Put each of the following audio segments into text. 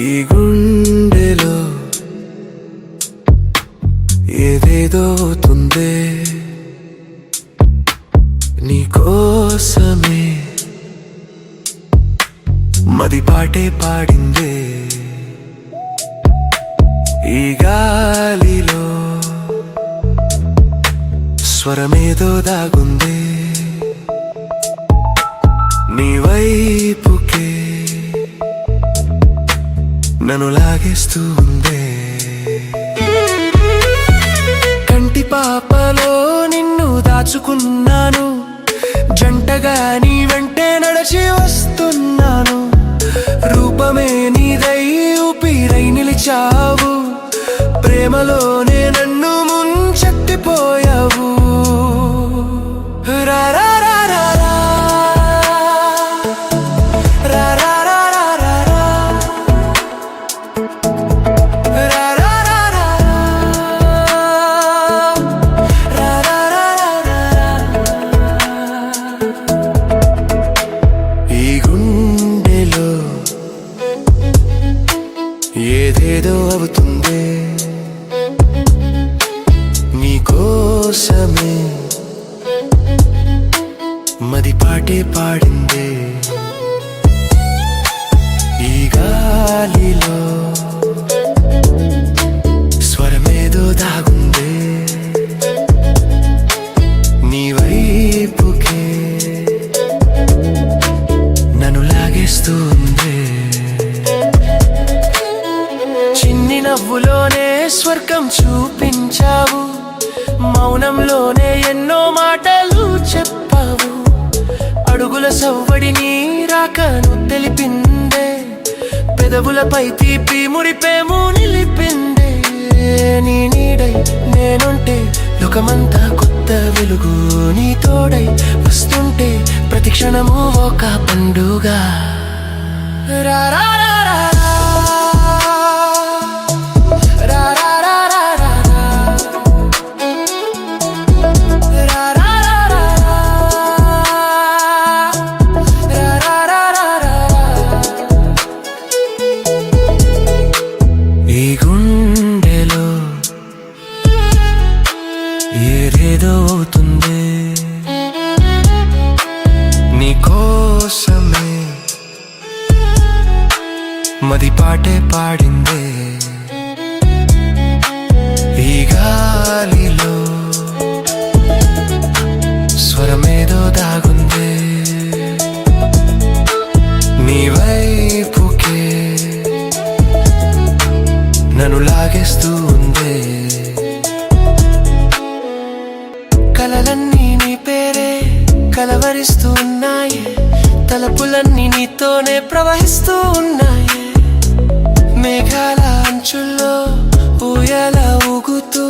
ఈ గుండెలో ఏదేదో అవుతుందే నీకోసమే మది పాటే పాడిందే ఈ గాలిలో స్వరమేదో దాగుందే నీ వైపుకే నన్ను లాగేస్తూ ఉందే కంటి పాపలో నిన్ను దాచుకున్నాను జంటగా నీ వెంటే నడిచి వస్తున్నాను రూపమే నీదై ఊపిరై నిలిచావు ప్రేమలోనే నన్ను ముంచెత్తిపోయావు ఏదేదో అవుతుందే నీకోసమే మది పాటే పాడిందే ఈ గాలిలో స్వరమేదో దాగుందే నీ వైపుకే నన్ను లాగేస్తూ ఉందే చిన్ని నవ్వులోనే స్వర్గం చూపించావు మౌనంలోనే ఎన్నో మాటలు చెప్పావు అడుగుల సవ్వడిని రాకను తెలిపిందే పెదవులపై తీపి మురిపేము నిలిపిందే నీ నీడై నేనుంటే లోకమంతా కొత్త వెలుగు నీ తోడై వస్తుంటే ప్రతి క్షణము ఒక పండుగ ఈ గుండెలో ఏదేదో అవుతుందే నీకోసమే మది పాటే పాడిందే ఈ గాలిలో స్వరమేదో దాగుందే నీ వైపుకే నన్ను లాగేస్తూ ఉందే కలలన్నీ నీ పేరే కలవరిస్తూ ఉన్నాయి తలపులన్నీ నీతోనే ప్రవహిస్తూ ఉన్నాయి మేఘాల అంచుల్లో ఊయల ఊగుతూ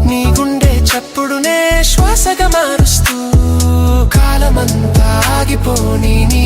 నీ గుండె చప్పుడునే శ్వాసగా మారుస్తూ కాలమంతా ఆగిపోని నీ